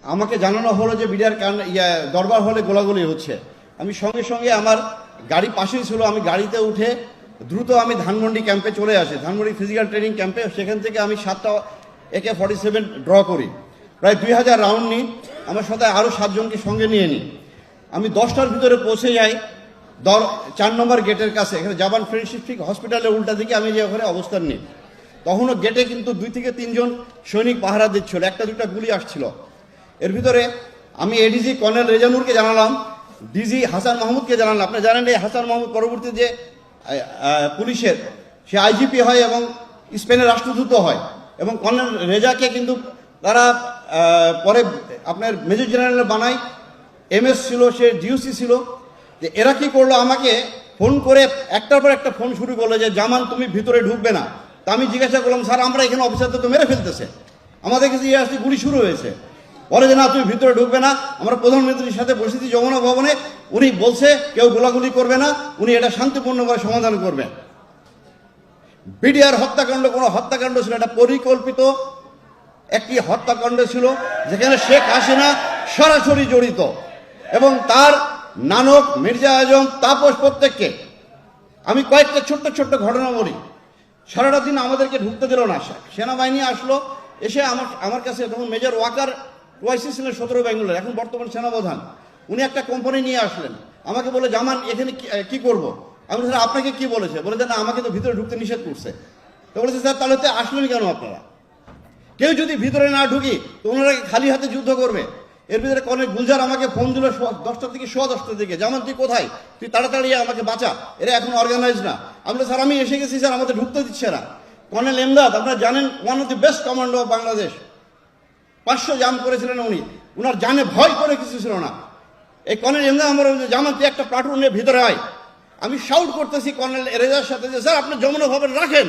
আমাকে জানানো হলো যে বিডিআর দরবার হলে গোলাগুলি হচ্ছে। আমি সঙ্গে সঙ্গে আমার গাড়ি পাশেই ছিল, আমি গাড়িতে উঠে দ্রুত আমি ধানমন্ডি ক্যাম্পে চলে আসি, ধানমন্ডি ফিজিক্যাল ট্রেনিং ক্যাম্পে। সেখান থেকে আমি 7টা AK-47 ড্র করি, প্রায় 2000 রাউন্ড নিই, আমার সাথে আরও 7 জনকে সঙ্গে নিয়ে নিই। আমি 10টার ভিতরে পৌঁছে যাই 4 নম্বর গেটের কাছে, এখানে জাপান ফ্রেন্ডশিপ ঠিক হসপিটালের উল্টা দিকে আমি যে ওখানে অবস্থান নিই। তখনও গেটে কিন্তু 2 থেকে 3 জন সৈনিক পাহারা দিচ্ছিল, 1টা 2টা গুলি আসছিল। এর ভিতরে আমি এডিজি কর্নেল রেজানুরকে জানালাম, ডিজি হাসান মাহমুদকে জানালাম। আপনি জানেন এই হাসান মাহমুদ পরবর্তী যে পুলিশের সে IGP হয় এবং স্পেনের রাষ্ট্রদূত হয়, এবং কর্নেল রেজাকে কিন্তু তারা পরে আপনার মেজর জেনারেল বানায়। MS ছিল, সে DOC ছিল। যে এরা কি করলো, আমাকে ফোন করে একটার পর একটা ফোন শুরু করলো যে জামান তুমি ভিতরে ঢুকবে না। তা আমি জিজ্ঞাসা করলাম, স্যার আমরা এখানে অফিসারদের তো মেরে ফেলতেছে, আমাদের কাছে আসলে গুলি শুরু হয়েছে। বলে যে না তুমি ভিতরে ঢুকবে না, আমরা প্রধানমন্ত্রীর সাথে বসেছি যমুনা ভবনে, উনি বলছে কেউ গোলাগুলি করবে না, উনি এটা শান্তিপূর্ণভাবে সমাধান করবেন। বিডিআর হত্যাকাণ্ড কোনো হত্যাকাণ্ড ছিল, এটা পরিকল্পিত একটি হত্যাকাণ্ড ছিল, যেখানে শেখ হাসিনা সরাসরি জড়িত এবং তার নানক, মির্জা আজম, তাপস প্রত্যেককে। আমি কয়েকটা ছোট্ট ছোট্ট ঘটনা বলি। সারাটা দিন আমাদেরকে ঢুকতে দিল না, সেনাবাহিনী আসলো, এসে আমার কাছে তখন মেজর ওয়াকার ওয়াইসি ছিলেন 17 বেঙ্গলের, এখন বর্তমান সেনাপ্রধান। উনি একটা কোম্পানি নিয়ে আসলেন, আমাকে বলে জামান এখানে কি করব। আমি বলি স্যার আপনাকে কি বলেছে, বলে যে না আমাকে তো ভিতরে ঢুকতে নিষেধ করছে। তো বলেছে স্যার তাহলে তো আসলেন কেন আপনারা, কেউ যদি ভিতরে না ঢুকি তো ওনারা খালি হাতে যুদ্ধ করবে। এর ভিতরে কর্নেল গুলজার আমাকে ফোন দিল 10টার থেকে 10:15 দিকে, জামান তুই কোথায়, তুই তাড়াতাড়ি আমাকে বাঁচা, এরা এখন অর্গানাইজ না। আমি বলি স্যার আমি এসে গেছি স্যার, আমাদের ঢুকতে দিচ্ছে না। কর্নেল এমদাদ আপনারা জানেন, one of the best commando of Bangladesh, 500 জাম করেছিলেন উনি, ওনার জানে ভয় করে কিছু ছিল না। এই কর্নেল এমদাদ আমার জামান তুই একটা প্লাটুন নিয়ে ভিতরে আয়। আমি শাউট করতেছি কর্নেল রেজার সাথে যে স্যার আপনি যমুনা ভবন রাখেন,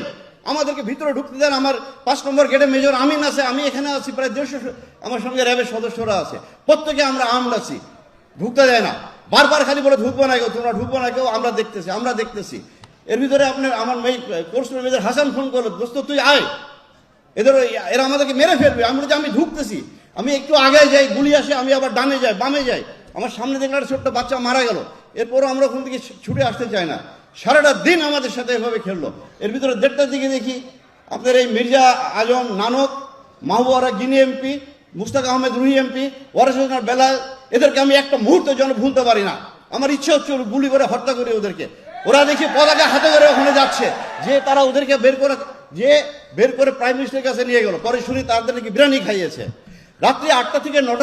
আমাদেরকে ভিতরে ঢুকতে দেন। আমার 5 নম্বর গেটে মেজর আমিন আছে, আমি এখানে আছি, প্রায় 150 আমার সঙ্গে র্যাবের সদস্যরা আছে, প্রত্যেকে আমরা আর্মড আছি, ঢুকতে দেয় না। বারবার খালি বলে ঢুকবো না কেউ, তোমরা ঢুকবো না কেউ, আমরা দেখতেছি। এর ভিতরে আপনার আমার কোর্স মেজর হাসান ফোন করলো, দোস্ত তুই আয়, এরা আমাদেরকে মেরে ফেলবে। আমি বলছি আমি ঢুকতেছি, আমি একটু আগে যাই, গুলি আসে, আমি আবার ডানে যাই, বামে যাই, আমার সামনে দেখলে একটা ছোট্ট বাচ্চা মারা গেল। এরপরও আমরা ওখান থেকে ছুটে আসতে চাই না, সারাটা দিন আমাদের সাথে এভাবে খেললো। এর ভিতরে 1:30টার দিকে দেখি আপনার এই মির্জা আজম, নানক, মাহবুবা গিনি MP, মুস্তাক আহমেদ রুহি MP, ওয়ারেস হোসেন বেলাল, এদেরকে আমি একটা মুহূর্ত যেন ভুলতে পারি না। আমার ইচ্ছে হচ্ছে গুলি করে হত্যা করি ওদেরকে। ওরা দেখি পতাকা হাতে করে ওখানে যাচ্ছে, যে তারা ওদেরকে বের করে প্রাইম মিনিস্টারের কাছে নিয়ে গেল। পরে শুনি তাদের নাকি বিরিয়ানি খাইয়েছে। রাত্রি 8টা থেকে 9টা